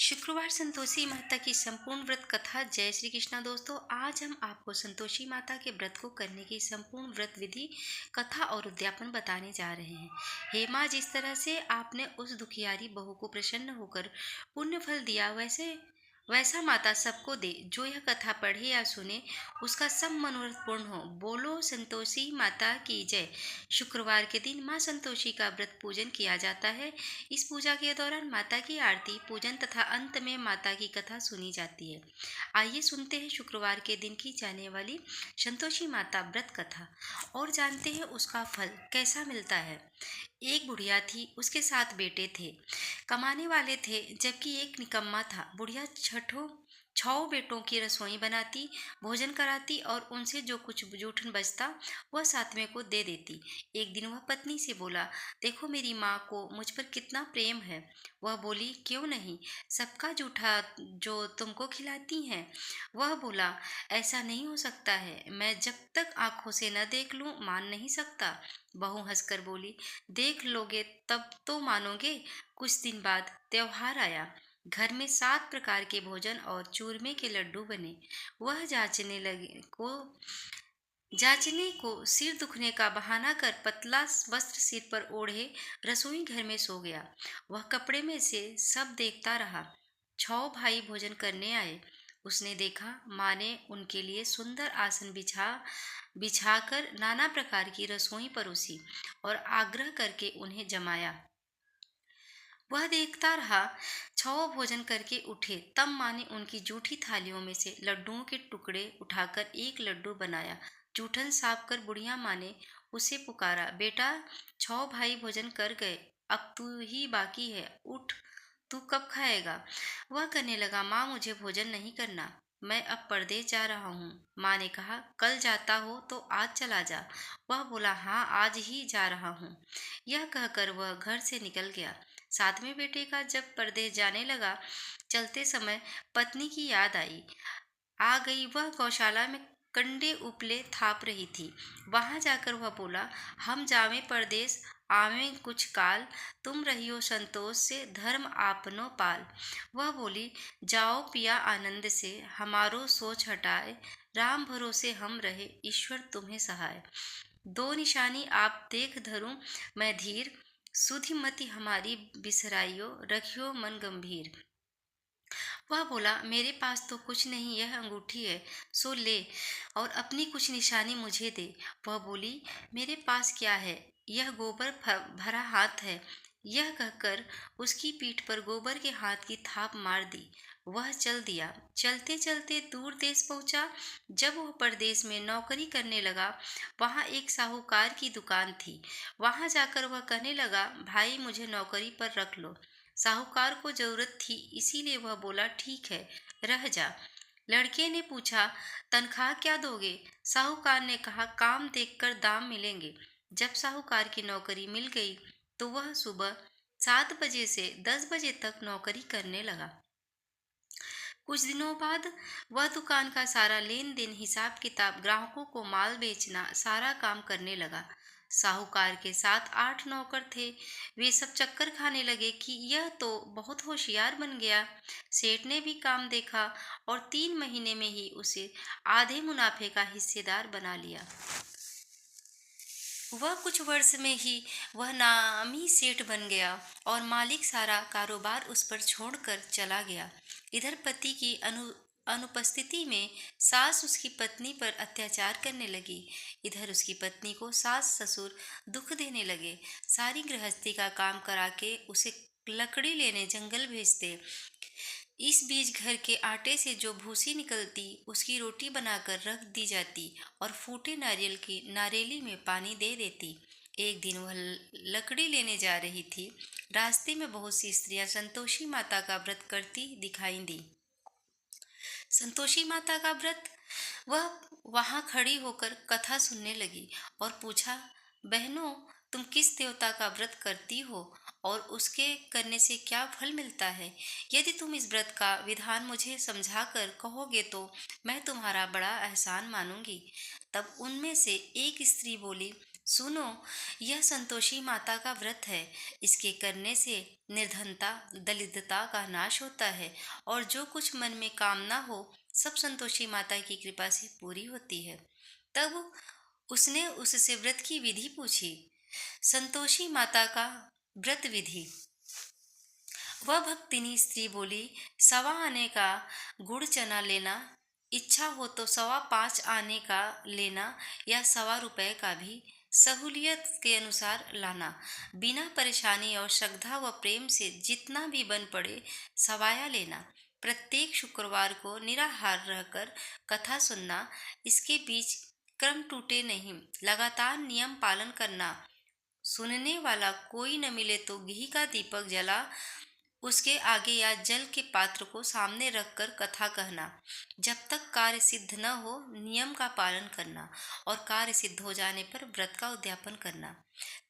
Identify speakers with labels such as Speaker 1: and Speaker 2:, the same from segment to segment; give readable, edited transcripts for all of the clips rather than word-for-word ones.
Speaker 1: शुक्रवार संतोषी माता की संपूर्ण व्रत कथा। जय श्री कृष्णा दोस्तों, आज हम आपको संतोषी माता के व्रत को करने की संपूर्ण व्रत विधि, कथा और उद्यापन बताने जा रहे हैं। हे माँ, जिस तरह से आपने उस दुखियारी बहू को प्रसन्न होकर पुण्य फल दिया, वैसे वैसा माता सबको दे। जो यह कथा पढ़े या सुने, उसका सब मनोरथ पूर्ण हो। बोलो संतोषी माता की जय। शुक्रवार के दिन माँ संतोषी का व्रत पूजन किया जाता है। इस पूजा के दौरान माता की आरती, पूजन तथा अंत में माता की कथा सुनी जाती है। आइए सुनते हैं शुक्रवार के दिन की जाने वाली संतोषी माता व्रत कथा और जानते हैं उसका फल कैसा मिलता है। एक बुढ़िया थी, उसके 7 बेटे थे। कमाने वाले थे, जबकि एक निकम्मा था। बुढ़िया छह बेटों की रसोई बनाती, भोजन कराती और उनसे जो कुछ जूठन बचता वह सातवें को दे देती। एक दिन वह पत्नी से बोला, देखो मेरी माँ को मुझ पर कितना प्रेम है। वह बोली, क्यों नहीं, सबका जूठा जो तुमको खिलाती हैं। वह बोला, ऐसा नहीं हो सकता है, मैं जब तक आंखों से न देख लूं मान नहीं सकता। बहू हंसकर बोली, देख लोगे तब तो मानोगे। कुछ दिन बाद त्योहार आया। घर में 7 प्रकार के भोजन और चूरमे के लड्डू बने। वह जांचने को सिर दुखने का बहाना कर पतला वस्त्र सिर पर ओढ़े रसोई घर में सो गया। वह कपड़े में से सब देखता रहा। 6 भाई भोजन करने आए। उसने देखा माँ ने उनके लिए सुंदर आसन बिछाकर नाना प्रकार की रसोई परोसी और आग्रह करके उन्हें जमाया। वह देखता रहा। 6 भोजन करके उठे, तब माँ ने उनकी जूठी थालियों में से लड्डुओं के टुकड़े उठाकर एक लड्डू बनाया। जूठन साफ कर बुढ़िया माँ ने उसे पुकारा, बेटा 6 भाई भोजन कर गए, अब तू ही बाकी है, उठ, तू कब खाएगा। वह कहने लगा, माँ मुझे भोजन नहीं करना, मैं अब परदेश जा रहा हूँ। माँ ने कहा, कल जाता हो तो आज चला जा। वह बोला, हाँ आज ही जा रहा हूँ। यह कहकर वह घर से निकल गया। 7वें बेटे का जब परदेश जाने लगा, चलते समय पत्नी की याद आ गई। वह गौशाला में कंडे उपले थाप रही थी। वहां जाकर वह बोला, हम जावे परदेश, आवे कुछ काल, तुम रहियो संतोष से, धर्म आपनो पाल। वह बोली, जाओ पिया आनंद से, हमारो सोच हटाए, राम भरोसे हम रहे, ईश्वर तुम्हें सहाय। 2 निशानी आप देख धरूं मैं धीर, सुधि मति हमारी बिसराइयो, रखियो मन गंभीर। वह बोला, मेरे पास तो कुछ नहीं, यह अंगूठी है, सो ले और अपनी कुछ निशानी मुझे दे। वह बोली, मेरे पास क्या है, यह गोबर भरा हाथ है। यह कहकर उसकी पीठ पर गोबर के हाथ की थाप मार दी। वह चल दिया। चलते चलते दूर देश पहुंचा। जब वह परदेश में नौकरी करने लगा, वहां एक साहूकार की दुकान थी। वहां जाकर वह कहने लगा, भाई मुझे नौकरी पर रख लो। साहूकार को जरूरत थी, इसीलिए वह बोला, ठीक है, रह जा। लड़के ने पूछा, तनख्वाह क्या दोगे। साहूकार ने कहा, काम देखकर दाम मिलेंगे। जब साहूकार की नौकरी मिल गई तो वह सुबह 7 बजे से 10 बजे तक नौकरी करने लगा। कुछ दिनों बाद वह दुकान का सारा लेन देन, हिसाब किताब, ग्राहकों को माल बेचना, सारा काम करने लगा। साहूकार के साथ 8 नौकर थे। वे सब चक्कर खाने लगे कि यह तो बहुत होशियार बन गया। सेठ ने भी काम देखा और 3 महीने में ही उसे आधे मुनाफे का हिस्सेदार बना लिया। वह कुछ वर्ष में ही वह नामी सेठ बन गया और मालिक सारा कारोबार उस पर छोड़कर चला गया। इधर पति की अनुपस्थिति में सास उसकी पत्नी पर अत्याचार करने लगी। इधर उसकी पत्नी को सास ससुर दुख देने लगे। सारी गृहस्थी का काम करा के उसे लकड़ी लेने जंगल भेजते। इस बीच घर के आटे से जो भूसी निकलती, उसकी रोटी बनाकर रख दी जाती और फूटे नारियल की नारेली में पानी दे देती। एक दिन वह लकड़ी लेने जा रही थी। रास्ते में बहुत सी स्त्रियां संतोषी माता का व्रत करती दिखाई दी। संतोषी माता का व्रत, वह वहां खड़ी होकर कथा सुनने लगी और पूछा, बहनों, तुम किस देवता का व्रत करती हो और उसके करने से क्या फल मिलता है। यदि तुम इस व्रत का विधान मुझे समझा कर कहोगे तो मैं तुम्हारा बड़ा एहसान मानूंगी। तब उनमें से एक स्त्री बोली, सुनो, यह संतोषी माता का व्रत है। इसके करने से निर्धनता, दरिद्रता का नाश होता है और जो कुछ मन में कामना हो, सब संतोषी माता की कृपा से पूरी होती है। तब उसने उससे व्रत की विधि पूछी। संतोषी माता का व्रत विधि। वह भक्तिनी स्त्री बोली, सवा आने का गुड़ चना लेना, इच्छा हो तो 5.25 आने का लेना या 1.25 रुपए का भी सहूलियत के अनुसार लाना। बिना परेशानी और श्रद्धा व प्रेम से जितना भी बन पड़े सवाया लेना। प्रत्येक शुक्रवार को निराहार रहकर कथा सुनना। इसके बीच क्रम टूटे नहीं, लगातार नियम पालन करना। सुनने वाला कोई न मिले तो घी का दीपक जला उसके आगे या जल के पात्र को सामने रखकर कथा कहना। जब तक कार्य सिद्ध न हो, नियम का पालन करना और कार्य सिद्ध हो जाने पर व्रत का उद्यापन करना।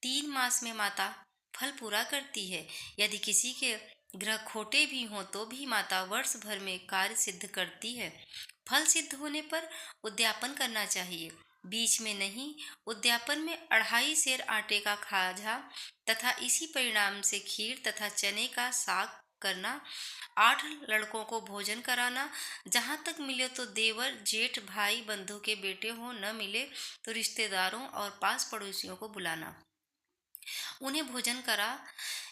Speaker 1: 3 मास में माता फल पूरा करती है। यदि किसी के ग्रह खोटे भी हों तो भी माता वर्ष भर में कार्य सिद्ध करती है। फल सिद्ध होने पर उद्यापन करना चाहिए, बीच में नहीं। उद्यापन में 2.5 सेर आटे का खाजा तथा इसी परिणाम से खीर तथा चने का साग करना। 8 लड़कों को भोजन कराना। जहाँ तक मिले तो देवर, जेठ, भाई, बंधु के बेटे हो, न मिले तो रिश्तेदारों और पास पड़ोसियों को बुलाना, उन्हें भोजन करा,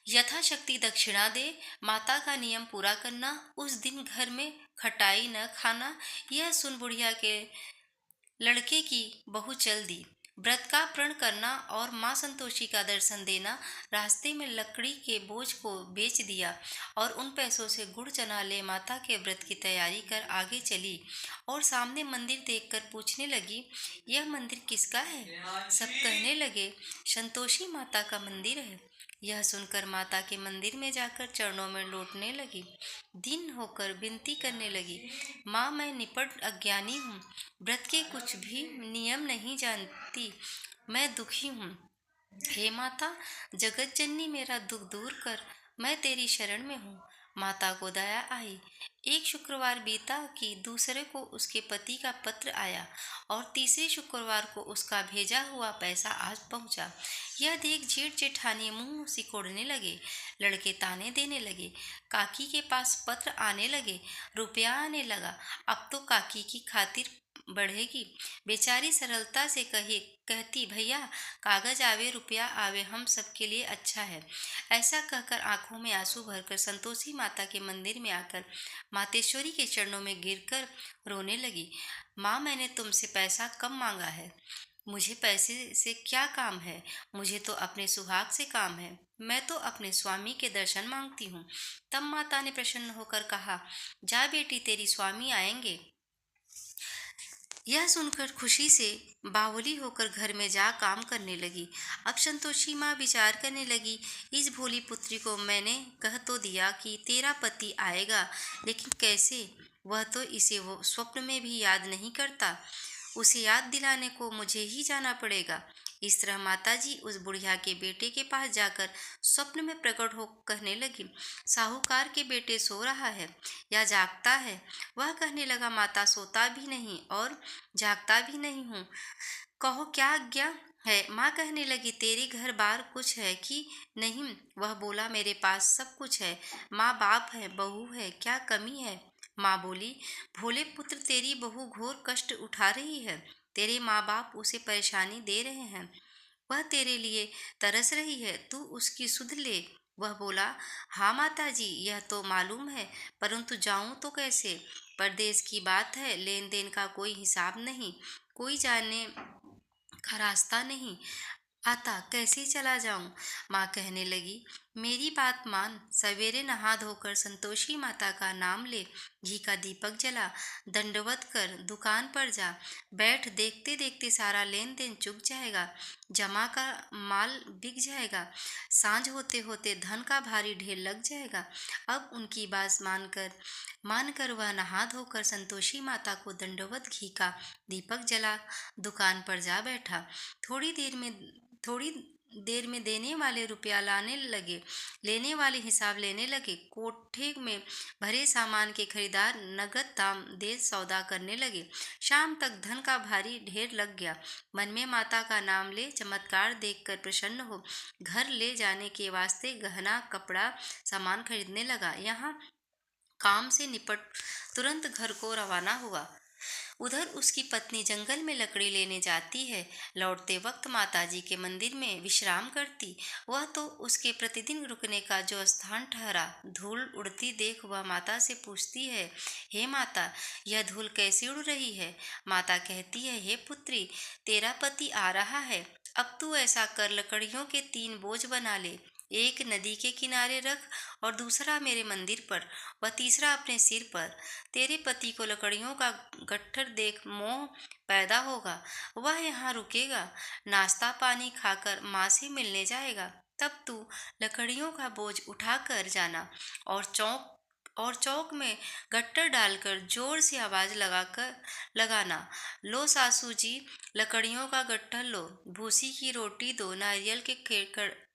Speaker 1: यथाशक्ति दक्षिणा दे। माता का नियम पूरा करना। उस दिन घर में खटाई न खाना। यह सुन बुढ़िया के लड़के की बहू चल दी। व्रत का प्रण करना और माँ संतोषी का दर्शन देना। रास्ते में लकड़ी के बोझ को बेच दिया और उन पैसों से गुड़ चना ले माता के व्रत की तैयारी कर आगे चली और सामने मंदिर देखकर पूछने लगी, यह मंदिर किसका है? सब कहने लगे, संतोषी माता का मंदिर है। यह सुनकर माता के मंदिर में जाकर चरणों में लौटने लगी। दिन होकर विनती करने लगी, माँ मैं निपट अज्ञानी हूँ, व्रत के कुछ भी नियम नहीं जानती, मैं दुखी हूँ। हे माता, जगत जननी मेरा दुख दूर कर, मैं तेरी शरण में हूँ। माता को दया आई। एक शुक्रवार बीता कि दूसरे को उसके पति का पत्र आया और तीसरे शुक्रवार को उसका भेजा हुआ पैसा आज पहुंचा। यह देख जेठ जेठानी मुंह सिकोड़ने लगे। लड़के ताने देने लगे। काकी के पास पत्र आने लगे, रुपया आने लगा। अब तो काकी की खातिर बढ़ेगी। बेचारी सरलता से कहती, भैया कागज आवे रुपया आवे, हम सबके लिए अच्छा है। ऐसा कहकर आंखों में आंसू भरकर संतोषी माता के मंदिर में आकर मातेश्वरी के चरणों में गिरकर रोने लगी। माँ मैंने तुमसे पैसा कम मांगा है, मुझे पैसे से क्या काम है? मुझे तो अपने सुहाग से काम है, मैं तो अपने स्वामी के दर्शन मांगती हूँ। तब माता ने प्रसन्न होकर कहा, जा बेटी तेरी स्वामी आएंगे। यह सुनकर खुशी से बावली होकर घर में जा काम करने लगी। अब संतोषी माँ विचार करने लगी, इस भोली पुत्री को मैंने कह तो दिया कि तेरा पति आएगा, लेकिन कैसे? वह तो इसे वो स्वप्न में भी याद नहीं करता। उसे याद दिलाने को मुझे ही जाना पड़ेगा। इस तरह माताजी उस बुढ़िया के बेटे के पास जाकर स्वप्न में प्रकट हो कहने लगी, साहूकार के बेटे सो रहा है या जागता है? वह कहने लगा, माता सोता भी नहीं और जागता भी नहीं हूँ, कहो क्या आज्ञा है? माँ कहने लगी, तेरे घर बार कुछ है कि नहीं? वह बोला, मेरे पास सब कुछ है, माँ बाप है, बहू है, क्या कमी है? माँ बोली, भोले पुत्र तेरी बहू घोर कष्ट उठा रही है, तेरे माँ बाप उसे परेशानी दे रहे हैं, वह तेरे लिए तरस रही है, तू उसकी सुध ले। वह बोला, हाँ माता जी, यह तो मालूम है, परंतु जाऊं तो कैसे? परदेश की बात है, लेन देन का कोई हिसाब नहीं, कोई जाने का रास्ता नहीं आता, कैसे चला जाऊं? माँ कहने लगी, मेरी बात मान, सवेरे नहा धोकर संतोषी माता का नाम ले, घी का दीपक जला, दंडवत कर दुकान पर जा बैठ, देखते देखते सारा लेन देन चुक जाएगा, जमा का माल बिक जाएगा, सांझ होते होते धन का भारी ढेर लग जाएगा। अब उनकी बात मानकर वह नहा धोकर संतोषी माता को दंडवत घी का दीपक जला दुकान पर जा बैठा। थोड़ी देर में देने वाले रुपया लाने लगे, लेने वाले हिसाब लेने लगे। कोठे में भरे सामान के खरीदार नगद दाम दे सौदा करने लगे। शाम तक धन का भारी ढेर लग गया। मन में माता का नाम ले चमत्कार देखकर प्रसन्न हो घर ले जाने के वास्ते गहना कपड़ा सामान खरीदने लगा। यहाँ काम से निपट तुरंत घर को रवाना हुआ। उधर उसकी पत्नी जंगल में लकड़ी लेने जाती है। लौटते वक्त माताजी के मंदिर में विश्राम करती। वह तो उसके प्रतिदिन रुकने का जो स्थान ठहरा। धूल उड़ती देख वह माता से पूछती है, हे माता, यह धूल कैसे उड़ रही है? माता कहती है, हे पुत्री, तेरा पति आ रहा है। अब तू ऐसा कर, लकड़ियों के 3 बोझ बना ले। एक नदी के किनारे रख और दूसरा मेरे मंदिर पर व तीसरा अपने सिर पर। तेरे पति को लकड़ियों का गट्ठर देख मोह पैदा होगा। वह यहाँ रुकेगा, नाश्ता पानी खाकर माँ से मिलने जाएगा। तब तू लकड़ियों का बोझ उठाकर जाना और चौक में गट्टर डालकर जोर से आवाज लगाना, लो सासू जी, लकड़ियों का गट्ठर लो, भूसी की रोटी दो, नारियल के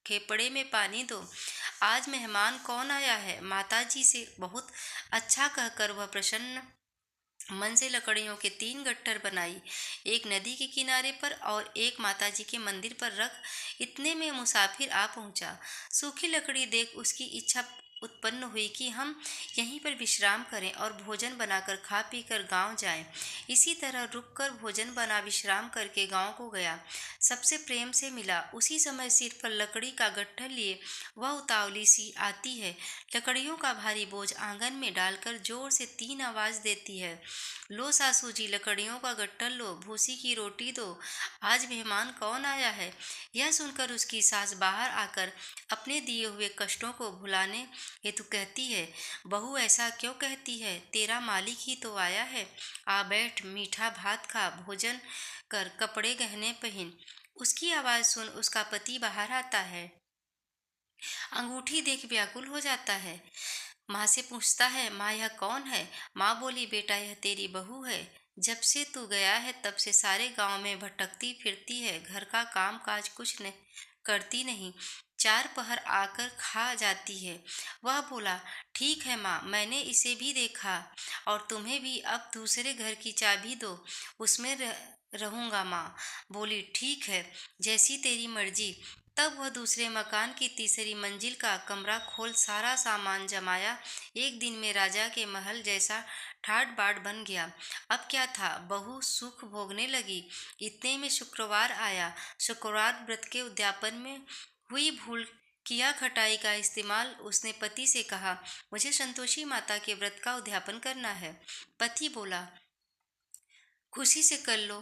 Speaker 1: खेपड़े में पानी दो। आज मेहमान कौन आया है? माताजी से बहुत अच्छा कहकर वह प्रसन्न मन से लकड़ियों के 3 गट्ठर बनाई, एक नदी के किनारे पर और एक माताजी के मंदिर पर रख। इतने में मुसाफिर आ पहुंचा। सूखी लकड़ी देख उसकी इच्छा उत्पन्न हुई कि हम यहीं पर विश्राम करें और भोजन बनाकर खा पी कर गाँव जाएं। इसी तरह रुककर भोजन बना विश्राम करके गाँव को गया। सबसे प्रेम से मिला। उसी समय सिर पर लकड़ी का गट्ठर लिए वह उतावली सी आती है। लकड़ियों का भारी बोझ आंगन में डालकर जोर से 3 आवाज देती है, लो सासू जी, लकड़ियों का गट्ठर लो, भूसी की रोटी दो। आज मेहमान कौन आया है? यह सुनकर उसकी सास बाहर आकर अपने दिए हुए कष्टों को भुलाने हेतु कहती है, बहू ऐसा क्यों कहती है? तेरा मालिक ही तो आया है। आ बैठ, मीठा भात खा, भोजन कर, कपड़े गहने पहन। उसकी आवाज सुन उसका पति बाहर आता है। अंगूठी देख व्याकुल हो जाता है। माँ से पूछता है, माँ यह कौन है? माँ बोली, बेटा यह तेरी बहू है। जब से तू गया है तब से सारे गांव में भटकती फिरती है, घर का काम काज कुछ नहीं करती नहीं, 4 पहर आकर खा जाती है। वह बोला, ठीक है माँ, मैंने इसे भी देखा और तुम्हें भी अब दूसरे घर की चाबी दो, उसमें रहूंगा। माँ बोली, ठीक है, जैसी तेरी मर्जी। तब वह दूसरे मकान की तीसरी मंजिल का कमरा खोल सारा सामान जमाया। एक दिन में राजा के महल जैसा ठाट बाट बन गया। अब क्या था, बहू सुख भोगने लगी। इतने में शुक्रवार आया। शुक्रवार व्रत के उद्यापन में हुई भूल किया खटाई का इस्तेमाल उसने पति से कहा, मुझे संतोषी माता के व्रत का उद्यापन करना है। पति बोला, खुशी से कर लो।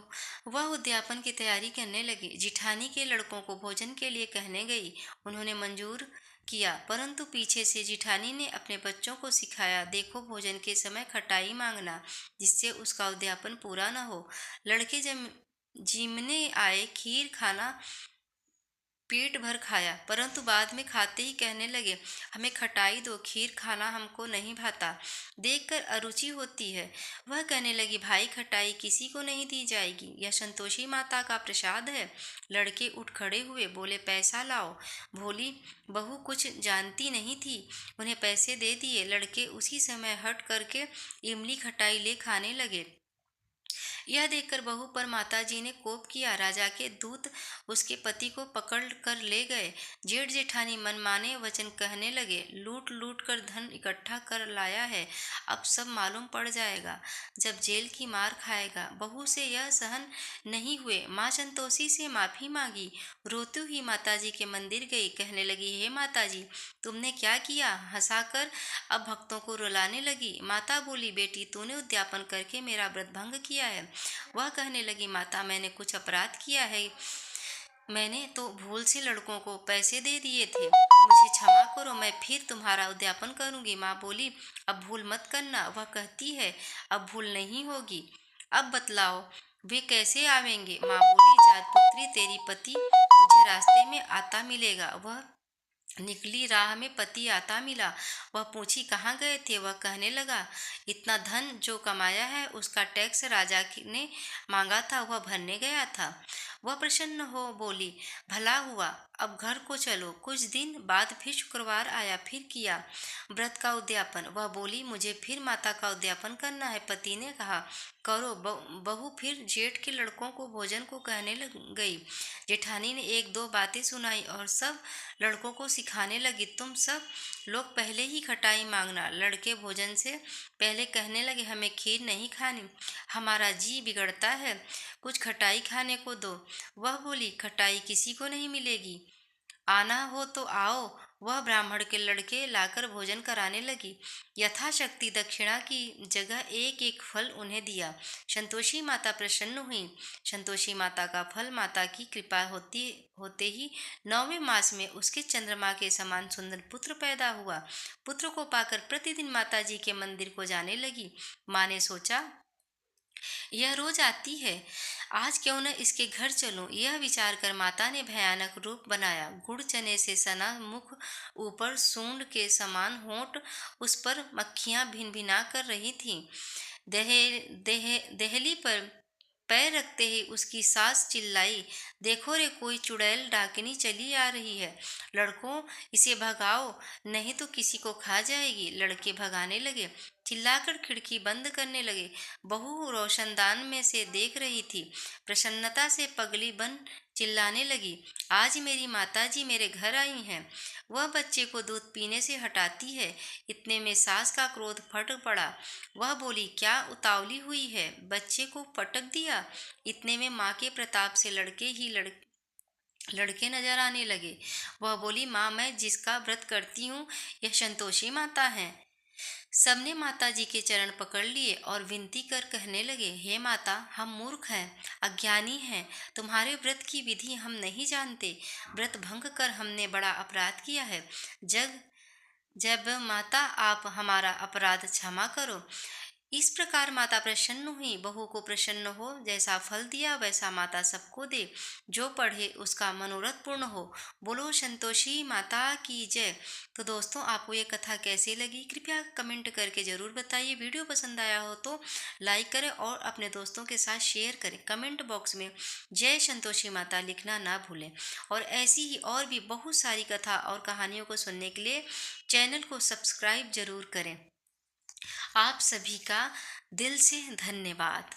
Speaker 1: वह उद्यापन की तैयारी करने लगी। जिठानी के लड़कों को भोजन के लिए कहने गई। उन्होंने मंजूर किया, परंतु पीछे से जिठानी ने अपने बच्चों को सिखाया, देखो भोजन के समय खटाई मांगना, जिससे उसका उद्यापन पूरा न हो। लड़के जब जिमने आए, खीर खाना पेट भर खाया, परंतु बाद में खाते ही कहने लगे, हमें खटाई दो, खीर खाना हमको नहीं भाता। देखकर अरुचि होती है। वह कहने लगी, भाई खटाई किसी को नहीं दी जाएगी, यह संतोषी माता का प्रसाद है। लड़के उठ खड़े हुए, बोले, पैसा लाओ। भोली बहू कुछ जानती नहीं थी, उन्हें पैसे दे दिए। लड़के उसी समय हट करके इमली खटाई ले खाने लगे। यह देखकर बहू पर माताजी ने कोप किया। राजा के दूत उसके पति को पकड़ कर ले गए। जेठ जेठानी मनमाने वचन कहने लगे, लूट लूट कर धन इकट्ठा कर लाया है, अब सब मालूम पड़ जाएगा, जब जेल की मार खाएगा। बहू से यह सहन नहीं हुए, माँ संतोषी से माफी मांगी। रोती हुई माताजी के मंदिर गई, कहने लगी, हे माताजी, तुमने क्या किया? हंसाकर अब भक्तों को रुलाने लगी। माता बोली, बेटी, तूने उद्यापन करके मेरा व्रत भंग किया है। वह कहने लगी, माता, मैंने कुछ अपराध किया है? मैंने तो भूल से लड़कों को पैसे दे दिए थे, मुझे क्षमा करो, मैं फिर तुम्हारा उद्यापन करूंगी। माँ बोली, अब भूल मत करना। वह कहती है, अब भूल नहीं होगी। अब बतलाओ वे कैसे आवेंगे? माँ बोली, जात पुत्री, तेरी पति तुझे रास्ते में आता मिलेगा। वह निकली राह में पति आता मिला। वह पूछी, कहाँ गए थे? वह कहने लगा, इतना धन जो कमाया है उसका टैक्स राजा ने मांगा था, वह भरने गया था। वह प्रसन्न हो बोली, भला हुआ, अब घर को चलो। कुछ दिन बाद फिर शुक्रवार आया, फिर किया व्रत का उद्यापन। वह बोली, मुझे फिर माता का उद्यापन करना है। पति ने कहा, करो। बहू फिर जेठ के लड़कों को भोजन को कहने लग गई। जेठानी ने एक दो बातें सुनाई और सब लड़कों को सिखाने लगी, तुम सब लोग पहले ही खटाई मांगना। लड़के भोजन से पहले कहने लगे, हमें खीर नहीं खानी, हमारा जी बिगड़ता है, कुछ खटाई खाने को दो। वह बोली, खटाई किसी को नहीं मिलेगी, आना हो तो आओ। वह ब्राह्मण के लड़के लाकर भोजन कराने लगी। यथाशक्ति दक्षिणा की जगह एक एक फल उन्हें दिया। संतोषी माता प्रसन्न हुई। संतोषी माता का फल माता की कृपा होते ही 9वें मास में उसके चंद्रमा के समान सुंदर पुत्र पैदा हुआ। पुत्र को पाकर प्रतिदिन माता जी के मंदिर को जाने लगी। माँ ने सोचा, यह रोज आती है, आज क्यों न इसके घर चलूं। यह विचार कर माता ने भयानक रूप बनाया। गुड़ चने से सना मुख, ऊपर सूंड के समान होंठ, उस पर मक्खियां भिन भिना कर रही थीं। देहली पर पैर रखते ही उसकी सास चिल्लाई, देखो रे, कोई चुड़ैल डाकिनी चली आ रही है, लड़कों इसे भगाओ, नहीं तो किसी को खा जाएगी। लड़के भगाने लगे, चिल्लाकर खिड़की बंद करने लगे। बहू रोशनदान में से देख रही थी। प्रसन्नता से पगली बन चिल्लाने लगी, आज मेरी माताजी मेरे घर आई हैं। वह बच्चे को दूध पीने से हटाती है। इतने में सास का क्रोध फट पड़ा। वह बोली, क्या उतावली हुई है, बच्चे को पटक दिया। इतने में माँ के प्रताप से लड़के नजर आने लगे। वह बोली, माँ, मैं जिसका व्रत करती हूँ यह संतोषी माता है। सबने माता जी के चरण पकड़ लिए और विनती कर कहने लगे, हे माता, हम मूर्ख हैं, अज्ञानी हैं, तुम्हारे व्रत की विधि हम नहीं जानते। व्रत भंग कर हमने बड़ा अपराध किया है। जग जब माता, आप हमारा अपराध क्षमा करो। इस प्रकार माता प्रसन्न हुई। बहू को प्रसन्न हो, जैसा फल दिया वैसा माता सबको दे, जो पढ़े उसका मनोरथ पूर्ण हो। बोलो संतोषी माता की जय। तो दोस्तों, आपको ये कथा कैसी लगी कृपया कमेंट करके ज़रूर बताइए। वीडियो पसंद आया हो तो लाइक करें और अपने दोस्तों के साथ शेयर करें। कमेंट बॉक्स में जय संतोषी माता लिखना ना भूलें। और ऐसी ही और भी बहुत सारी कथा और कहानियों को सुनने के लिए चैनल को सब्सक्राइब जरूर करें। आप सभी का दिल से धन्यवाद।